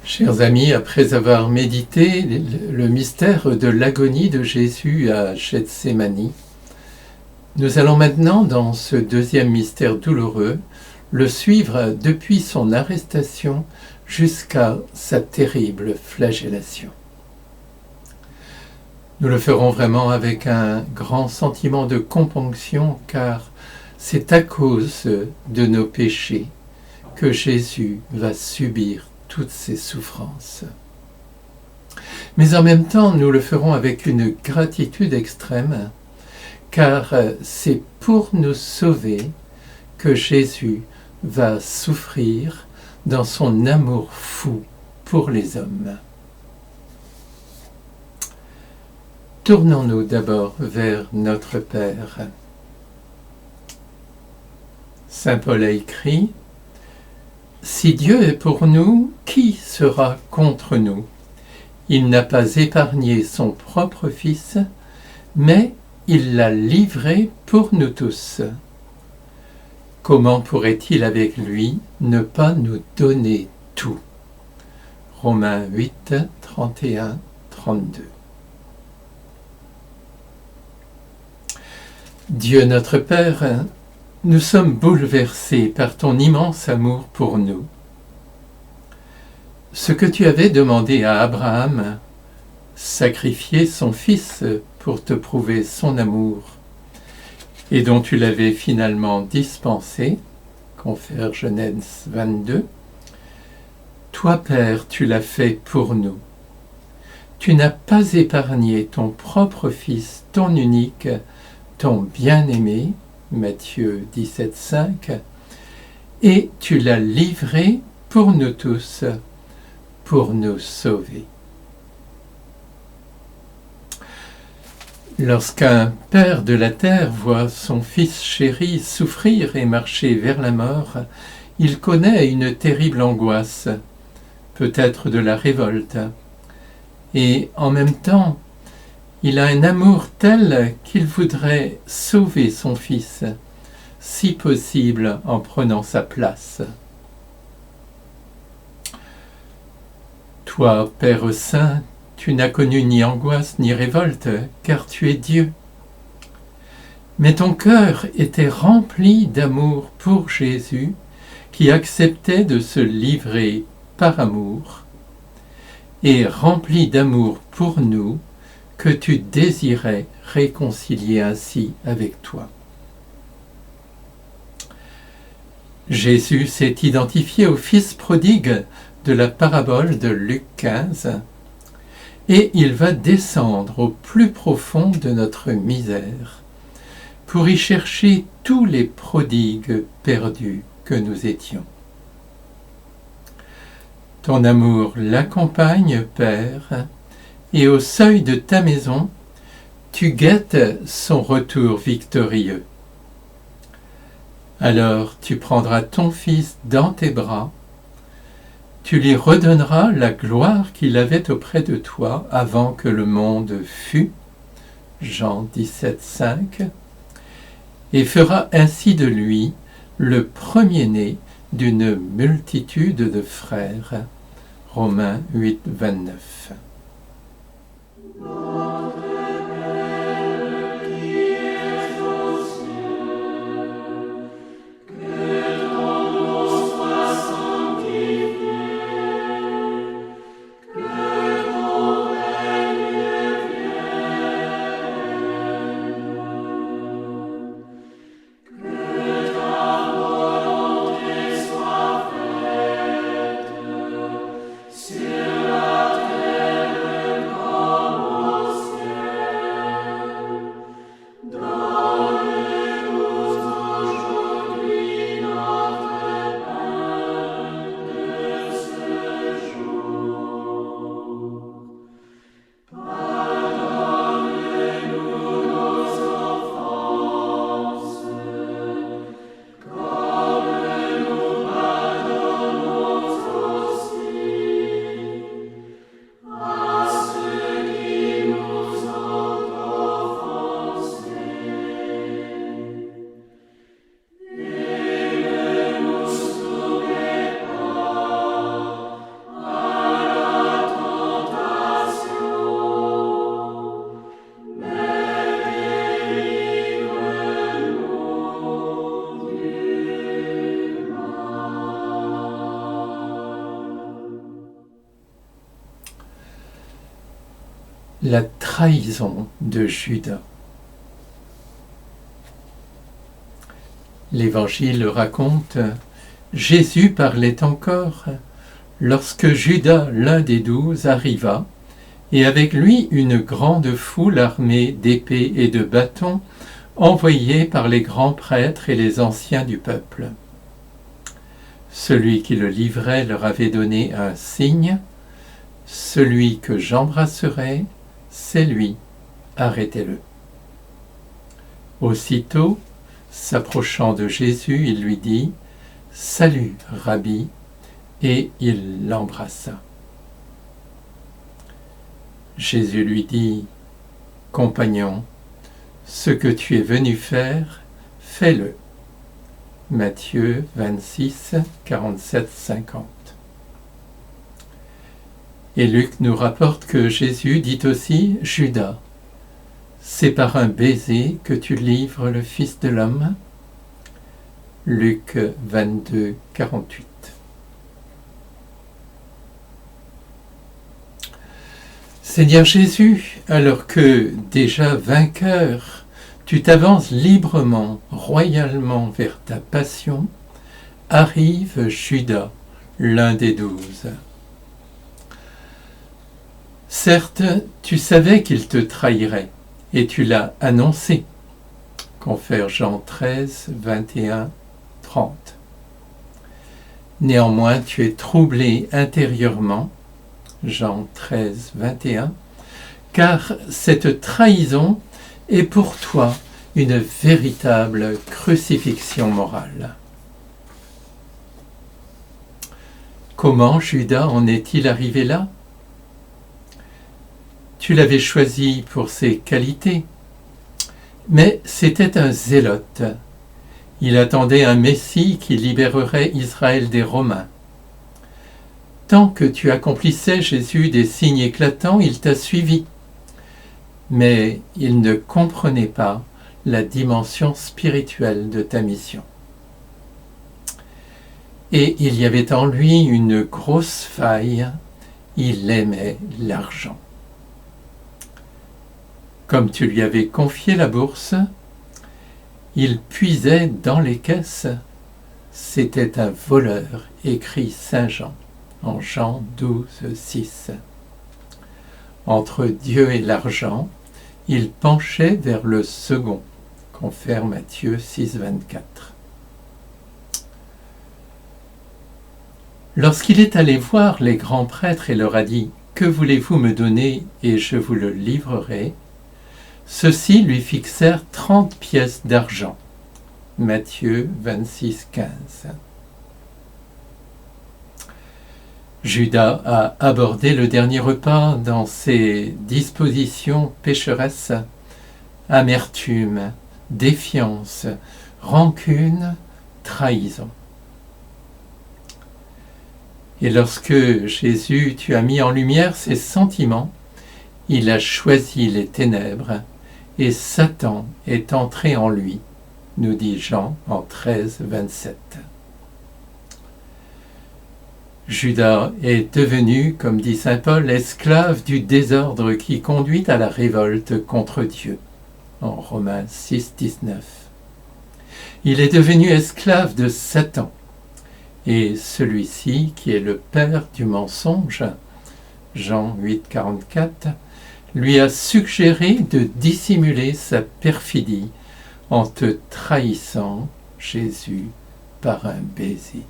Chers amis, après avoir médité le mystère de l'agonie de Jésus à Gethsémani, nous allons maintenant, dans ce deuxième mystère douloureux, le suivre depuis son arrestation jusqu'à sa terrible flagellation. Nous le ferons vraiment avec un grand sentiment de componction, car c'est à cause de nos péchés que Jésus va subir toutes ces souffrances. Mais en même temps, nous le ferons avec une gratitude extrême, car c'est pour nous sauver que Jésus va souffrir dans son amour fou pour les hommes. Tournons-nous d'abord vers notre Père. Saint Paul a écrit: Si Dieu est pour nous, qui sera contre nous? Il n'a pas épargné son propre Fils, mais il l'a livré pour nous tous. Comment pourrait-il avec lui ne pas nous donner tout? Romains 8, 31, 32. Dieu notre Père, nous sommes bouleversés par ton immense amour pour nous. Ce que tu avais demandé à Abraham, sacrifier son fils pour te prouver son amour, et dont tu l'avais finalement dispensé, confère Genèse 22, toi, Père, tu l'as fait pour nous. Tu n'as pas épargné ton propre Fils, ton unique, ton bien-aimé, Matthieu 17, 5, et tu l'as livré pour nous tous, pour nous sauver. Lorsqu'un père de la terre voit son fils chéri souffrir et marcher vers la mort, il connaît une terrible angoisse, peut-être de la révolte, et en même temps, il a un amour tel qu'il voudrait sauver son fils, si possible en prenant sa place. Toi, Père Saint, tu n'as connu ni angoisse ni révolte, car tu es Dieu. Mais ton cœur était rempli d'amour pour Jésus, qui acceptait de se livrer par amour, et rempli d'amour pour nous, que tu désirais réconcilier ainsi avec toi. Jésus s'est identifié au Fils prodigue de la parabole de Luc 15, et il va descendre au plus profond de notre misère pour y chercher tous les prodigues perdus que nous étions. Ton amour l'accompagne, Père, et au seuil de ta maison, tu guettes son retour victorieux. Alors tu prendras ton Fils dans tes bras, tu lui redonneras la gloire qu'il avait auprès de toi avant que le monde fût, Jean 17, 5, et feras ainsi de lui le premier-né d'une multitude de frères, Romains 8, 29. la trahison de Judas. L'Évangile raconte, Jésus parlait encore lorsque Judas, l'un des 12, arriva, et avec lui une grande foule armée d'épées et de bâtons, envoyés par les grands prêtres et les anciens du peuple. Celui qui le livrait leur avait donné un signe, « Celui que j'embrasserai, c'est lui, arrêtez-le. » Aussitôt, s'approchant de Jésus, il lui dit, « Salut, Rabbi !» et il l'embrassa. Jésus lui dit, « Compagnon, ce que tu es venu faire, fais-le. » Matthieu 26, 47, 50. Et Luc nous rapporte que Jésus dit aussi, « Judas, c'est par un baiser que tu livres le Fils de l'homme » Luc 22, 48. Seigneur Jésus, alors que, déjà vainqueur, tu t'avances librement, royalement vers ta passion, arrive Judas, l'un des 12. Certes, tu savais qu'il te trahirait, et tu l'as annoncé. Confère Jean 13, 21, 30. Néanmoins, tu es troublé intérieurement, Jean 13, 21, car cette trahison est pour toi une véritable crucifixion morale. Comment Judas en est-il arrivé là? Tu l'avais choisi pour ses qualités, mais c'était un zélote. Il attendait un Messie qui libérerait Israël des Romains. Tant que tu accomplissais, Jésus, des signes éclatants, il t'a suivi. Mais il ne comprenait pas la dimension spirituelle de ta mission. Et il y avait en lui une grosse faille, il aimait l'argent. Comme tu lui avais confié la bourse, il puisait dans les caisses. C'était un voleur, écrit Saint Jean, en Jean 12, 6. Entre Dieu et l'argent, il penchait vers le second, confère Matthieu 6, 24. Lorsqu'il est allé voir les grands prêtres et leur a dit « Que voulez-vous me donner et je vous le livrerai ?» Ceux-ci lui fixèrent 30 pièces d'argent. Matthieu 26, 15. Judas a abordé le dernier repas dans ses dispositions pécheresses, amertume, défiance, rancune, trahison. Et lorsque Jésus, tu as mis en lumière ses sentiments, il a choisi les ténèbres et Satan est entré en lui, nous dit Jean en 13, 27. Judas est devenu, comme dit saint Paul, esclave du désordre qui conduit à la révolte contre Dieu, en Romains 6, 19. Il est devenu esclave de Satan, et celui-ci, qui est le père du mensonge, Jean 8, 44, lui a suggéré de dissimuler sa perfidie en te trahissant, Jésus, par un baiser.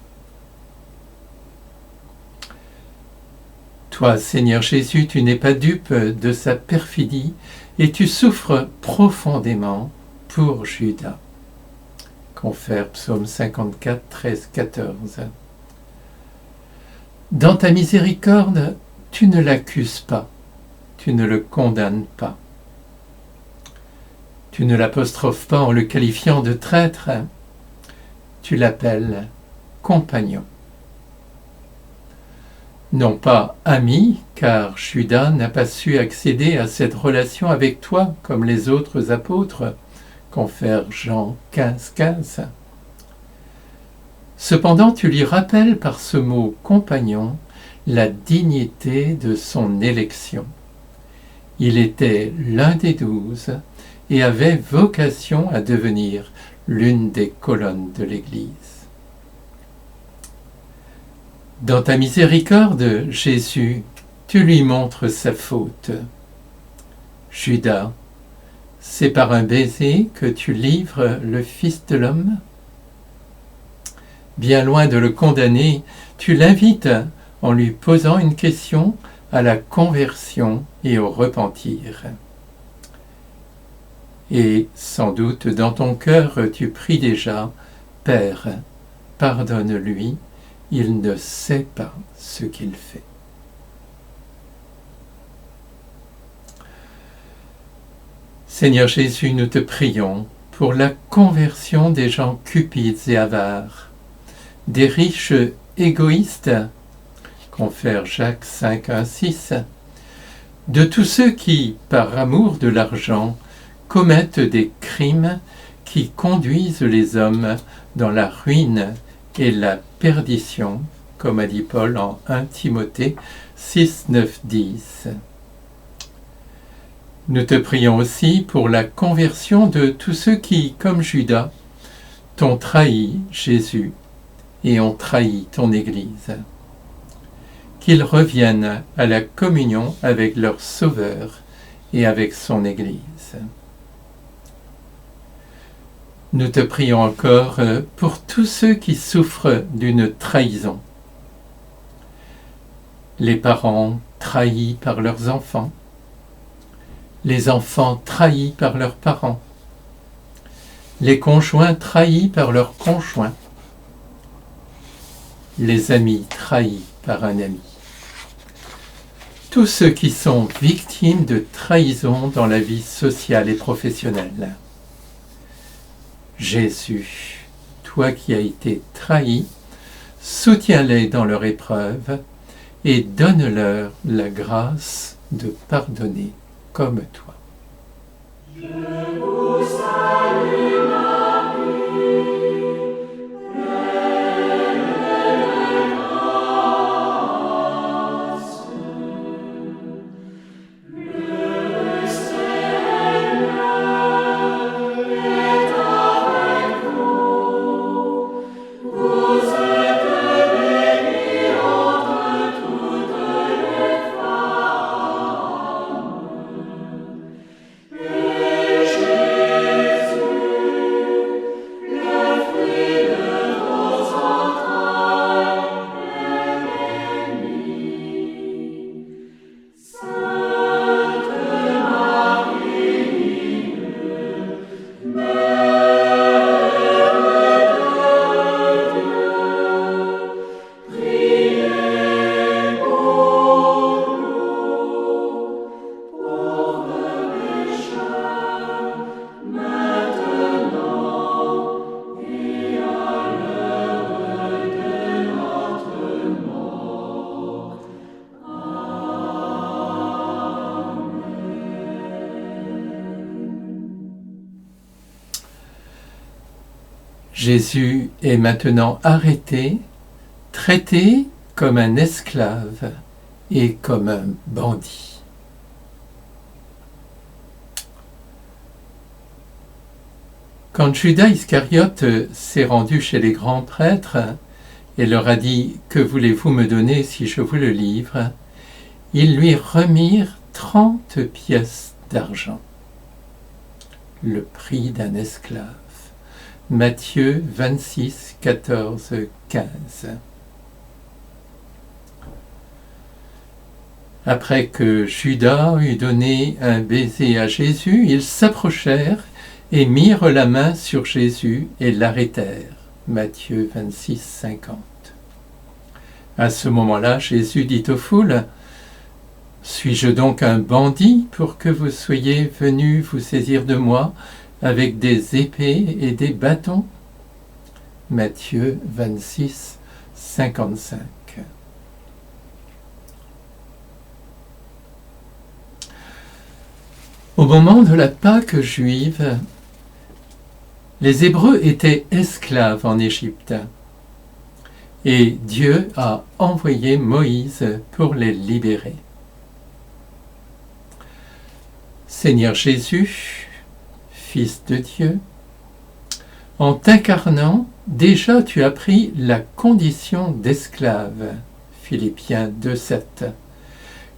Toi, Seigneur Jésus, tu n'es pas dupe de sa perfidie et tu souffres profondément pour Judas. Confère Psaume 54, 13, 14. Dans ta miséricorde, tu ne l'accuses pas, tu ne le condamnes pas. Tu ne l'apostrophes pas en le qualifiant de traître, tu l'appelles compagnon. Non pas ami, car Judas n'a pas su accéder à cette relation avec toi comme les autres apôtres, confère Jean 15, 15. Cependant, tu lui rappelles par ce mot compagnon la dignité de son élection Il était l'un des 12 et avait vocation à devenir l'une des colonnes de l'Église. Dans ta miséricorde, Jésus, tu lui montres sa faute. Judas, c'est par un baiser que tu livres le Fils de l'homme? Bien loin de le condamner, tu l'invites en lui posant une question à la conversion et au repentir. Et sans doute dans ton cœur tu pries déjà, Père, pardonne-lui, il ne sait pas ce qu'il fait. Seigneur Jésus, nous te prions pour la conversion des gens cupides et avares, des riches égoïstes, confère Jacques 5:1-6, de tous ceux qui, par amour de l'argent, commettent des crimes qui conduisent les hommes dans la ruine et la perdition, comme a dit Paul en 1 Timothée 6:9-10. Nous te prions aussi pour la conversion de tous ceux qui, comme Judas, t'ont trahi, Jésus, et ont trahi ton Église. Qu'ils reviennent à la communion avec leur Sauveur et avec son Église. Nous te prions encore pour tous ceux qui souffrent d'une trahison. Les parents trahis par leurs enfants, les enfants trahis par leurs parents, les conjoints trahis par leurs conjoints, les amis trahis par un ami. Tous ceux qui sont victimes de trahison dans la vie sociale et professionnelle. Jésus, toi qui as été trahi, soutiens-les dans leur épreuve et donne-leur la grâce de pardonner comme toi. Je vous salue Marie, Jésus est maintenant arrêté, traité comme un esclave et comme un bandit. Quand Judas Iscariote s'est rendu chez les grands prêtres et leur a dit « Que voulez-vous me donner si je vous le livre ?» ils lui remirent 30 pièces d'argent, le prix d'un esclave. Matthieu 26, 14, 15. Après que Judas eut donné un baiser à Jésus, ils s'approchèrent et mirent la main sur Jésus et l'arrêtèrent. Matthieu 26, 50. À ce moment-là, Jésus dit aux foules, « Suis-je donc un bandit pour que vous soyez venus vous saisir de moi avec des épées et des bâtons ?» Matthieu 26, 55. Au moment de la Pâque juive, les Hébreux étaient esclaves en Égypte et Dieu a envoyé Moïse pour les libérer. Seigneur Jésus, Fils de Dieu, en t'incarnant, déjà tu as pris la condition d'esclave, Philippiens 2,7,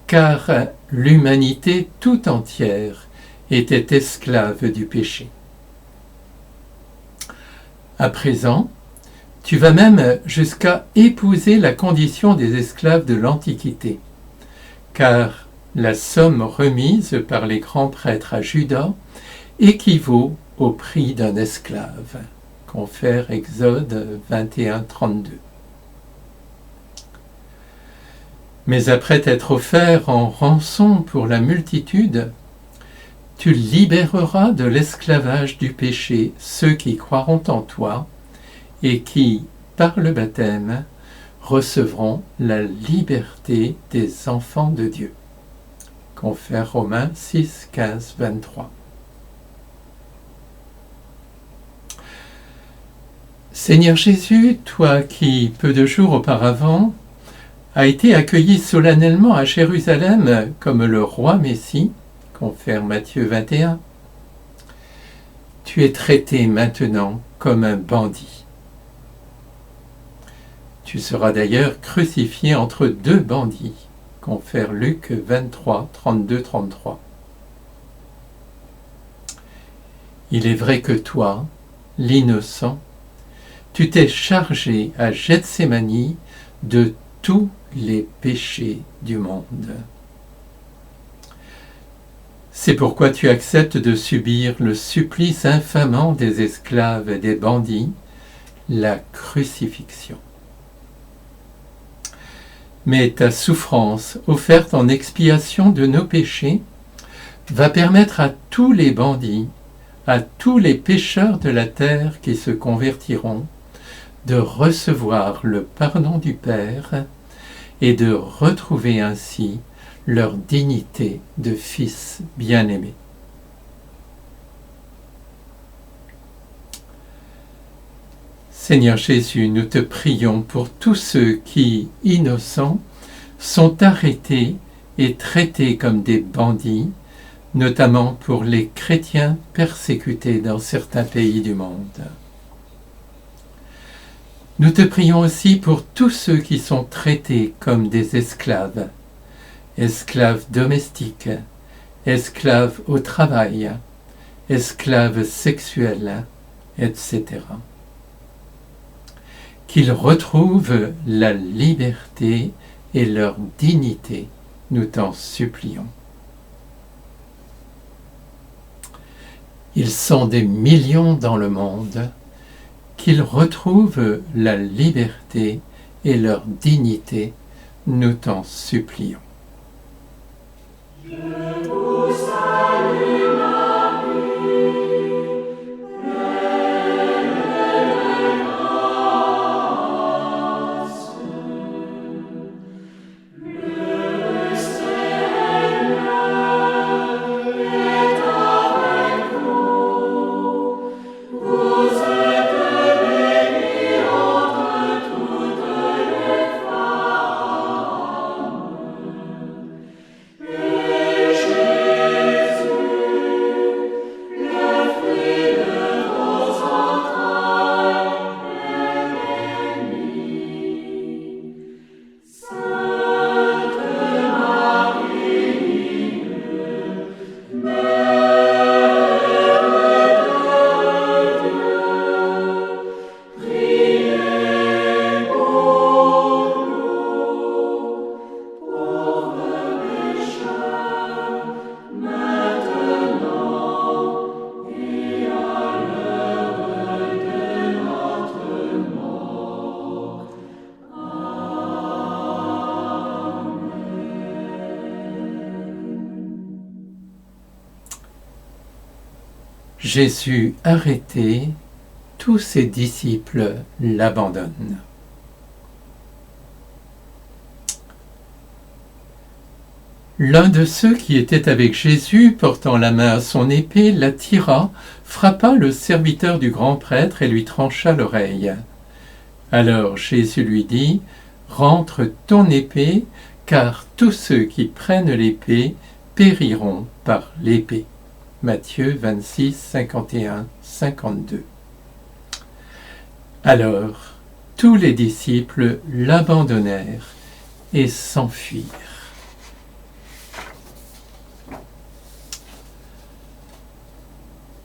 car l'humanité tout entière était esclave du péché. À présent, tu vas même jusqu'à épouser la condition des esclaves de l'Antiquité, car la somme remise par les grands prêtres à Juda équivaut au prix d'un esclave. Confère Exode 21, 32. Mais après t'être offert en rançon pour la multitude, tu libéreras de l'esclavage du péché ceux qui croiront en toi et qui, par le baptême, recevront la liberté des enfants de Dieu. Confère Romains 6, 15, 23. Seigneur Jésus, toi qui, peu de jours auparavant, as été accueilli solennellement à Jérusalem comme le roi Messie, confère Matthieu 21, tu es traité maintenant comme un bandit. Tu seras d'ailleurs crucifié entre deux bandits, confère Luc 23, 32, 33. Il est vrai que toi, l'innocent, tu t'es chargé à Gethsémani de tous les péchés du monde. C'est pourquoi tu acceptes de subir le supplice infamant des esclaves et des bandits, la crucifixion. Mais ta souffrance, offerte en expiation de nos péchés, va permettre à tous les bandits, à tous les pécheurs de la terre qui se convertiront, de recevoir le pardon du Père et de retrouver ainsi leur dignité de fils bien-aimés. Seigneur Jésus, nous te prions pour tous ceux qui, innocents, sont arrêtés et traités comme des bandits, notamment pour les chrétiens persécutés dans certains pays du monde. Nous te prions aussi pour tous ceux qui sont traités comme des esclaves, esclaves domestiques, esclaves au travail, esclaves sexuels, etc. Qu'ils retrouvent la liberté et leur dignité, nous t'en supplions. Ils sont des millions dans le monde, qu'ils retrouvent la liberté et leur dignité, nous t'en supplions. Jésus arrêté, tous ses disciples l'abandonnent. L'un de ceux qui étaient avec Jésus, portant la main à son épée, la tira, frappa le serviteur du grand prêtre et lui trancha l'oreille. Alors Jésus lui dit, « Rentre ton épée, car tous ceux qui prennent l'épée périront par l'épée. Matthieu 26, 51, 52. Alors, tous les disciples l'abandonnèrent et s'enfuirent.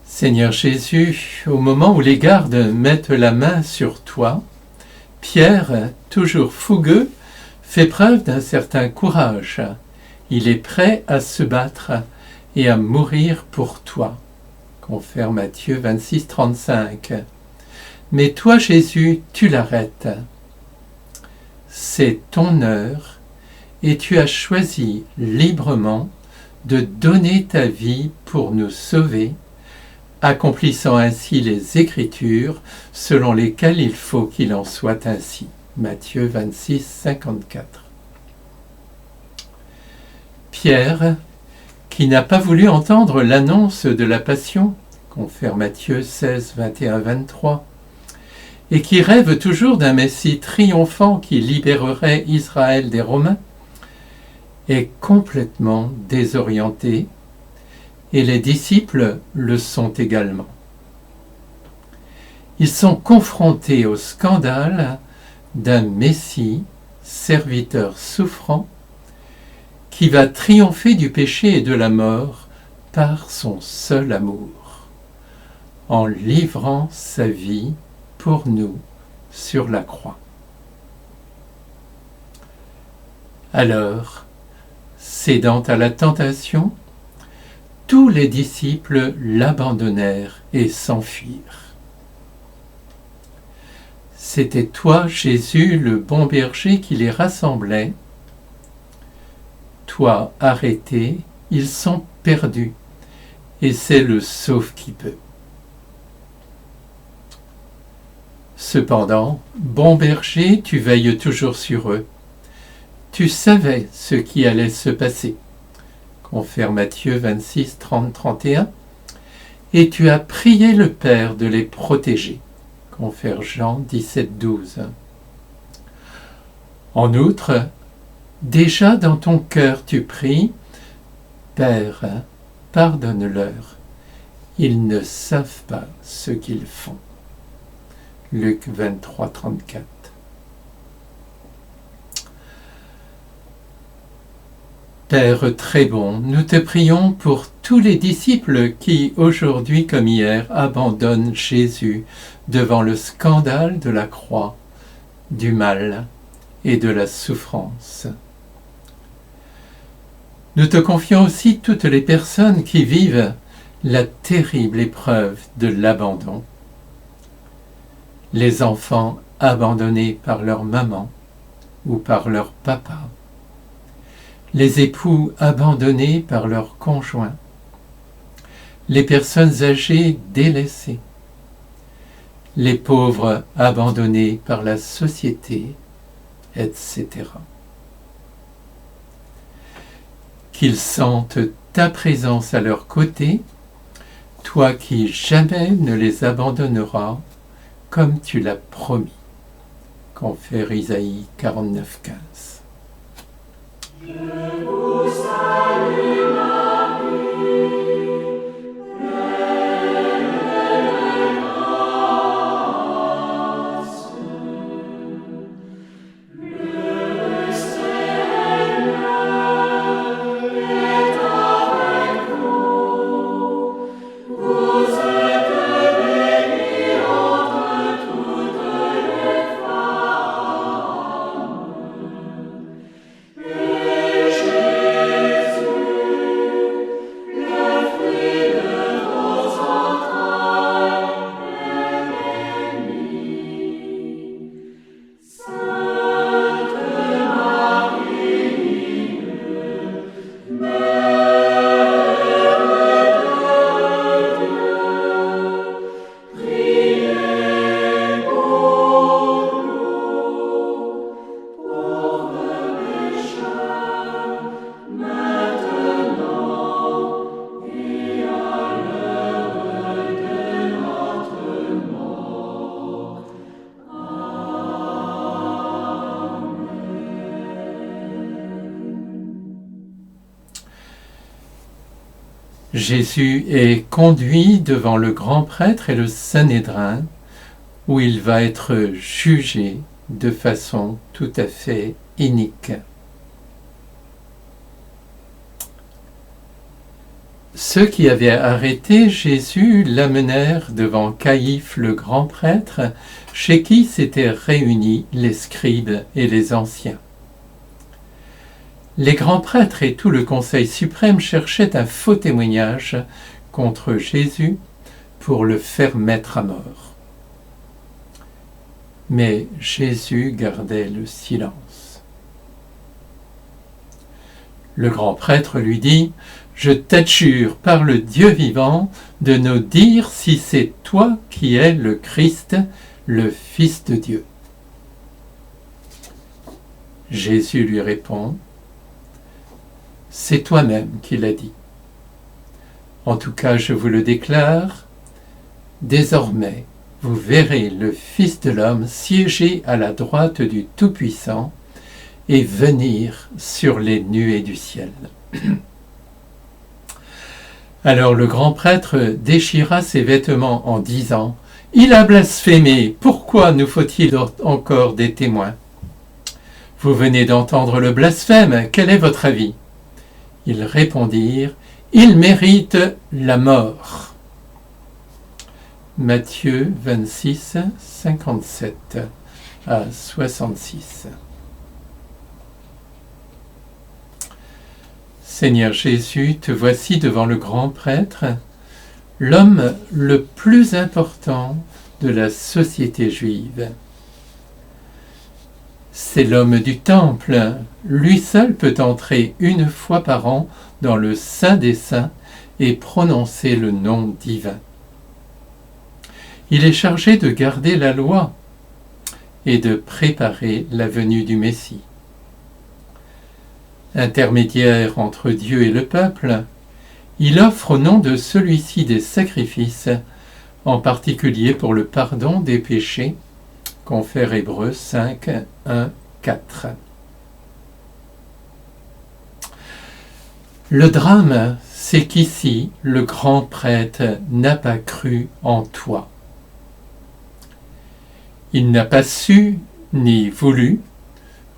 Seigneur Jésus, au moment où les gardes mettent la main sur toi, Pierre, toujours fougueux, fait preuve d'un certain courage. Il est prêt à se battre et à mourir pour toi. Confère Matthieu 26, 35. Mais toi, Jésus, tu l'arrêtes. C'est ton heure et tu as choisi librement de donner ta vie pour nous sauver, accomplissant ainsi les Écritures selon lesquelles il faut qu'il en soit ainsi. Matthieu 26, 54. Pierre, qui n'a pas voulu entendre l'annonce de la Passion, confère Matthieu 16, 21, 23, et qui rêve toujours d'un Messie triomphant qui libérerait Israël des Romains, est complètement désorienté, et les disciples le sont également. Ils sont confrontés au scandale d'un Messie, serviteur souffrant, qui va triompher du péché et de la mort par son seul amour, en livrant sa vie pour nous sur la croix. Alors, cédant à la tentation, tous les disciples l'abandonnèrent et s'enfuirent. C'était toi, Jésus, le bon berger, qui les rassemblait. Toi, arrêté, ils sont perdus, et c'est le sauve-qui-peut. Cependant, bon berger, tu veilles toujours sur eux. Tu savais ce qui allait se passer. Confère Matthieu 26, 30, 31. Et tu as prié le Père de les protéger. Confère Jean 17, 12. En outre, déjà dans ton cœur tu pries, Père, pardonne-leur, ils ne savent pas ce qu'ils font. Luc 23, 34. Père très bon, nous te prions pour tous les disciples qui, aujourd'hui comme hier, abandonnent Jésus devant le scandale de la croix, du mal et de la souffrance. Nous te confions aussi toutes les personnes qui vivent la terrible épreuve de l'abandon. Les enfants abandonnés par leur maman ou par leur papa. Les époux abandonnés par leur conjoint, les personnes âgées délaissées, les pauvres abandonnés par la société, etc. Qu'ils sentent ta présence à leur côté, toi qui jamais ne les abandonneras, comme tu l'as promis. Confère Isaïe 49, 15. Je vous salue Marie, pleine de grâce. Le Seigneur est avec vous. Vous êtes bénie entre toutes les femmes. Jésus est conduit devant le grand prêtre et le Sanhédrin, où il va être jugé de façon tout à fait inique. Ceux qui avaient arrêté Jésus l'amenèrent devant Caïphe le grand prêtre, chez qui s'étaient réunis les scribes et les anciens. Les grands prêtres et tout le Conseil suprême cherchaient un faux témoignage contre Jésus pour le faire mettre à mort. Mais Jésus gardait le silence. Le grand prêtre lui dit: « Je t'adjure par le Dieu vivant de nous dire si c'est toi qui es le Christ, le Fils de Dieu. » Jésus lui répond: « C'est toi-même qui l'as dit. En tout cas, je vous le déclare, désormais, vous verrez le Fils de l'homme siéger à la droite du Tout-Puissant et venir sur les nuées du ciel. » Alors le grand prêtre déchira ses vêtements en disant: « Il a blasphémé, pourquoi nous faut-il encore des témoins? Vous venez d'entendre le blasphème, quel est votre avis? » Ils répondirent: « Il mérite la mort. » Matthieu 26, 57 à 66. Seigneur Jésus, te voici devant le grand prêtre, l'homme le plus important de la société juive. C'est l'homme du temple, lui seul peut entrer une fois par an dans le Saint des Saints et prononcer le nom divin. Il est chargé de garder la loi et de préparer la venue du Messie. Intermédiaire entre Dieu et le peuple, il offre au nom de celui-ci des sacrifices, en particulier pour le pardon des péchés, confère Hébreux 5, 1, 4. Le drame, c'est qu'ici, le grand prêtre n'a pas cru en toi. Il n'a pas su, ni voulu,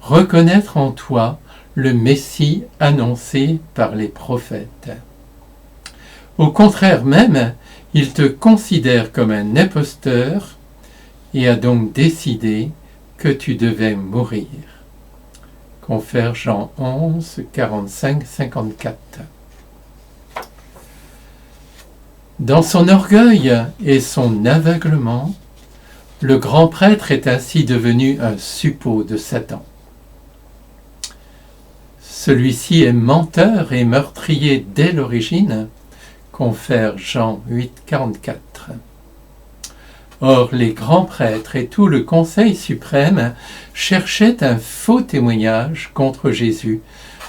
reconnaître en toi le Messie annoncé par les prophètes. Au contraire même, il te considère comme un imposteur et a donc décidé que tu devais mourir. Confère Jean 11, 45, 54. Dans son orgueil et son aveuglement, le grand prêtre est ainsi devenu un suppôt de Satan. Celui-ci est menteur et meurtrier dès l'origine, confère Jean 8, 44. Or, les grands prêtres et tout le Conseil suprême cherchaient un faux témoignage contre Jésus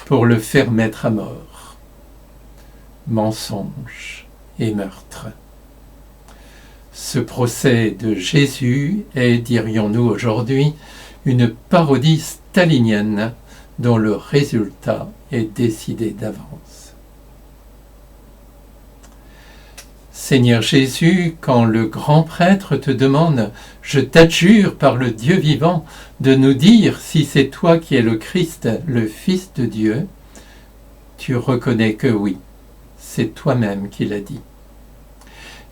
pour le faire mettre à mort. Mensonge et meurtre. Ce procès de Jésus est, dirions-nous aujourd'hui, une parodie stalinienne dont le résultat est décidé d'avance. Seigneur Jésus, quand le grand prêtre te demande « Je t'adjure par le Dieu vivant de nous dire si c'est toi qui es le Christ, le Fils de Dieu », tu reconnais que oui, c'est toi-même qui l'as dit.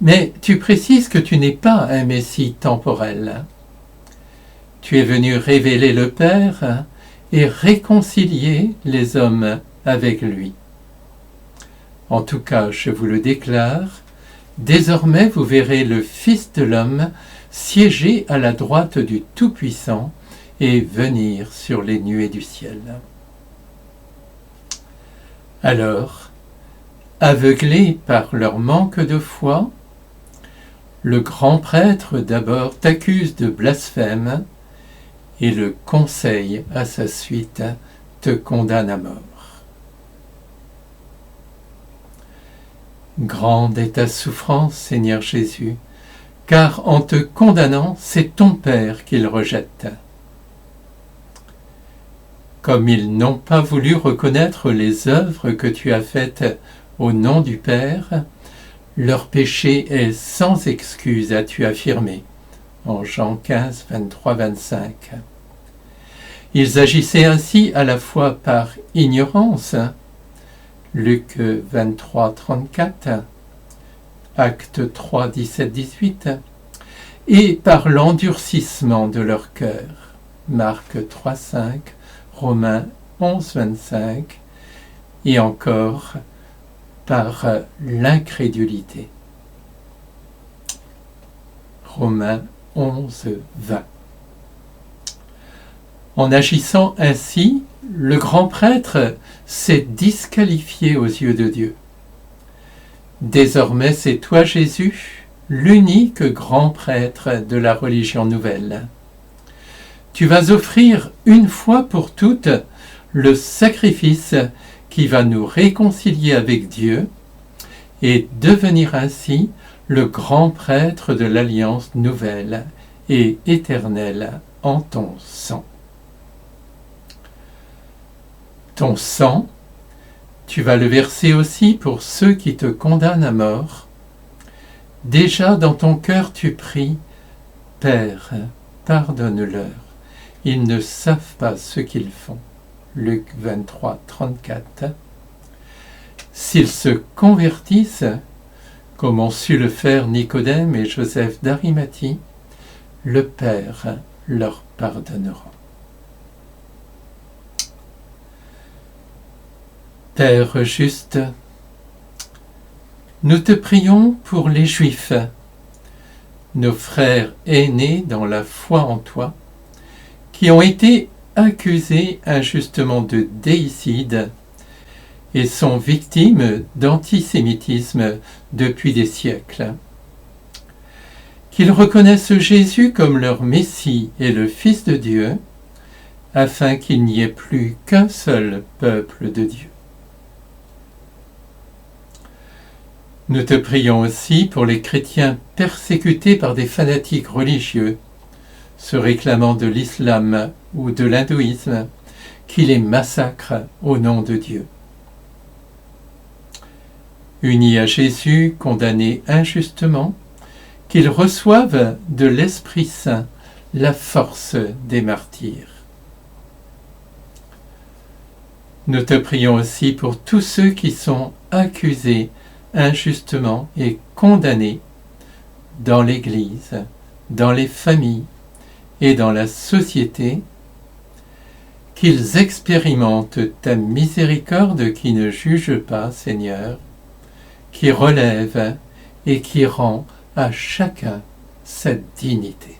Mais tu précises que tu n'es pas un Messie temporel. Tu es venu révéler le Père et réconcilier les hommes avec lui. En tout cas, je vous le déclare, désormais vous verrez le Fils de l'homme siéger à la droite du Tout-Puissant et venir sur les nuées du ciel. Alors, aveuglés par leur manque de foi, le grand prêtre d'abord t'accuse de blasphème et le Conseil à sa suite te condamne à mort. Grande est ta souffrance, Seigneur Jésus, car en te condamnant, c'est ton Père qu'il rejette. Comme ils n'ont pas voulu reconnaître les œuvres que tu as faites au nom du Père, leur péché est sans excuse, as-tu affirmé, en Jean 15, 23, 25. Ils agissaient ainsi à la fois par ignorance, Luc 23, 34, Actes 3, 17, 18, et par l'endurcissement de leur cœur, Marc 3, 5, Romains 11, 25, et encore par l'incrédulité. Romains 11, 20. En agissant ainsi, le grand prêtre s'est disqualifié aux yeux de Dieu. Désormais, c'est toi, Jésus, l'unique grand prêtre de la religion nouvelle. Tu vas offrir une fois pour toutes le sacrifice qui va nous réconcilier avec Dieu et devenir ainsi le grand prêtre de l'alliance nouvelle et éternelle en ton sang. Ton sang, tu vas le verser aussi pour ceux qui te condamnent à mort. Déjà dans ton cœur tu pries, Père, pardonne-leur, ils ne savent pas ce qu'ils font. Luc 23, 34. S'ils se convertissent, comme ont su le faire Nicodème et Joseph d'Arimathie, le Père leur pardonnera. Père juste, nous te prions pour les Juifs, nos frères aînés dans la foi en toi, qui ont été accusés injustement de déicide et sont victimes d'antisémitisme depuis des siècles. Qu'ils reconnaissent Jésus comme leur Messie et le Fils de Dieu, afin qu'il n'y ait plus qu'un seul peuple de Dieu. Nous te prions aussi pour les chrétiens persécutés par des fanatiques religieux, se réclamant de l'islam ou de l'hindouisme, qui les massacrent au nom de Dieu. Unis à Jésus, condamnés injustement, qu'ils reçoivent de l'Esprit Saint la force des martyrs. Nous te prions aussi pour tous ceux qui sont accusés injustement et condamnés dans l'Église, dans les familles et dans la société, qu'ils expérimentent ta miséricorde qui ne juge pas, Seigneur, qui relève et qui rend à chacun sa dignité.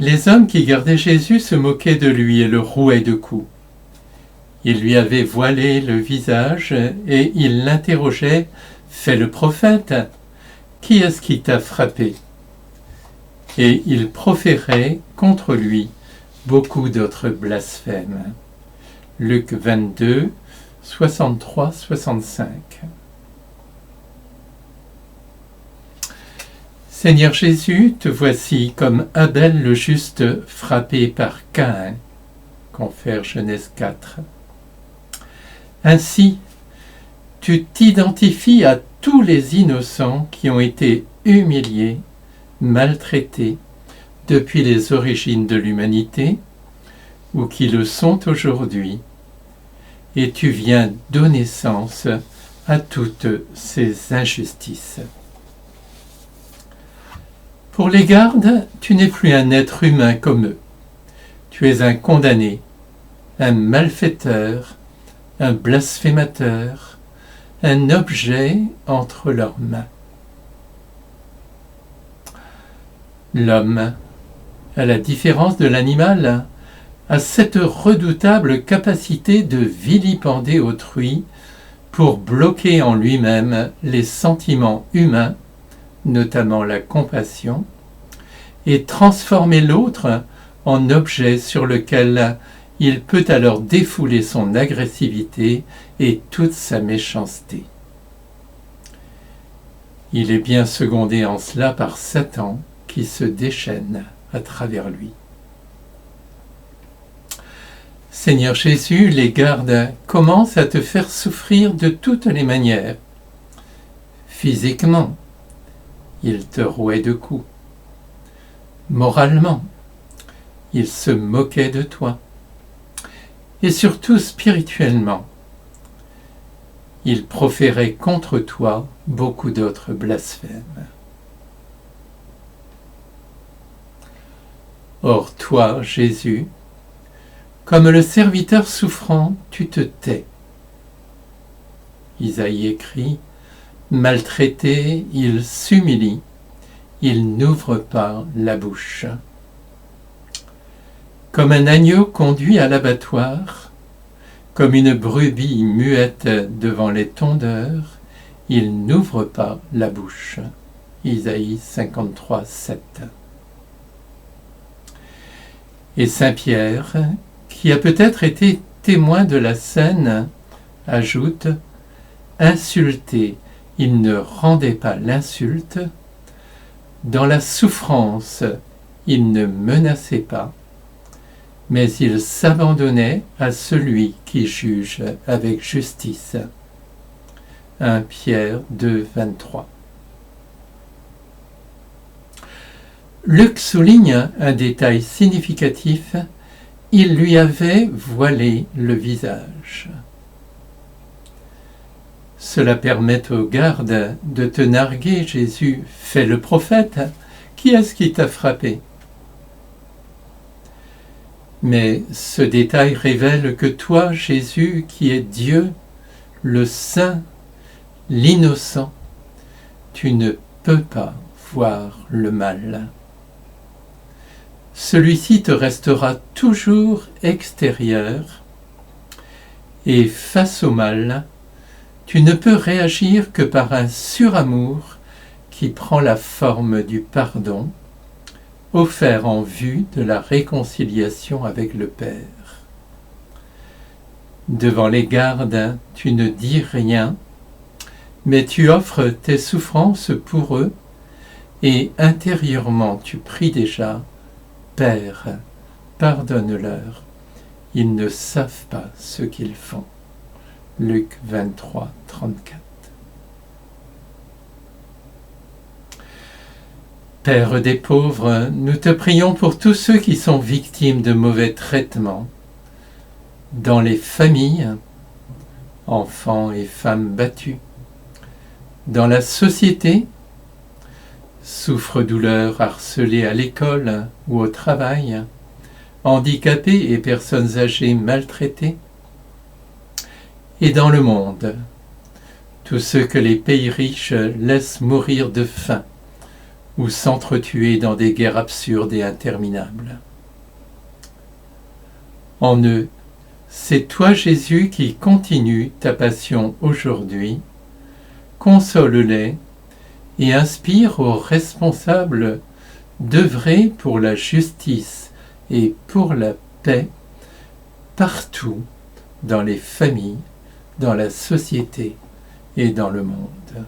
Les hommes qui gardaient Jésus se moquaient de lui et le rouaient de coups. Ils lui avaient voilé le visage et ils l'interrogeaient « Fais le prophète, qui est-ce qui t'a frappé ?» Et ils proféraient contre lui beaucoup d'autres blasphèmes. Luc 22, 63-65. Seigneur Jésus, te voici comme Abel le juste frappé par Caïn, confère Genèse 4. Ainsi, tu t'identifies à tous les innocents qui ont été humiliés, maltraités depuis les origines de l'humanité ou qui le sont aujourd'hui, et tu viens donner sens à toutes ces injustices. Pour les gardes, tu n'es plus un être humain comme eux. Tu es un condamné, un malfaiteur, un blasphémateur, un objet entre leurs mains. L'homme, à la différence de l'animal, a cette redoutable capacité de vilipender autrui pour bloquer en lui-même les sentiments humains, notamment la compassion, et transformer l'autre en objet sur lequel il peut alors défouler son agressivité et toute sa méchanceté. Il est bien secondé en cela par Satan qui se déchaîne à travers lui. Seigneur Jésus, les gardes commencent à te faire souffrir de toutes les manières. Physiquement, ils te rouaient de coups. Moralement, ils se moquaient de toi. Et surtout spirituellement, ils proféraient contre toi beaucoup d'autres blasphèmes. Or toi, Jésus, comme le serviteur souffrant, tu te tais. Isaïe écrit, maltraité, il s'humilie, il n'ouvre pas la bouche. Comme un agneau conduit à l'abattoir, comme une brebis muette devant les tondeurs, il n'ouvre pas la bouche. Isaïe 53, 7. Et Saint Pierre, qui a peut-être été témoin de la scène, ajoute « Insulté, il ne rendait pas l'insulte, dans la souffrance, il ne menaçait pas, mais il s'abandonnait à celui qui juge avec justice. » 1 Pierre 2, 23. Luc souligne un détail significatif, il lui avait voilé le visage. Cela permet aux gardes de te narguer, Jésus, fais le prophète, qui est-ce qui t'a frappé ? Mais ce détail révèle que toi, Jésus, qui es Dieu, le Saint, l'innocent, tu ne peux pas voir le mal. Celui-ci te restera toujours extérieur et face au mal, tu ne peux réagir que par un suramour qui prend la forme du pardon, offert en vue de la réconciliation avec le Père. Devant les gardes, tu ne dis rien, mais tu offres tes souffrances pour eux et intérieurement tu pries déjà « Père, pardonne-leur, ils ne savent pas ce qu'ils font. » Luc 23, 34. Père des pauvres, nous te prions pour tous ceux qui sont victimes de mauvais traitements, dans les familles, enfants et femmes battus, dans la société, souffre-douleur harcelés à l'école ou au travail, handicapés et personnes âgées maltraitées, et dans le monde, tous ceux que les pays riches laissent mourir de faim ou s'entretuer dans des guerres absurdes et interminables. En eux, c'est toi, Jésus, qui continues ta passion aujourd'hui, console-les et inspire aux responsables d'œuvrer pour la justice et pour la paix partout dans les familles, dans la société et dans le monde.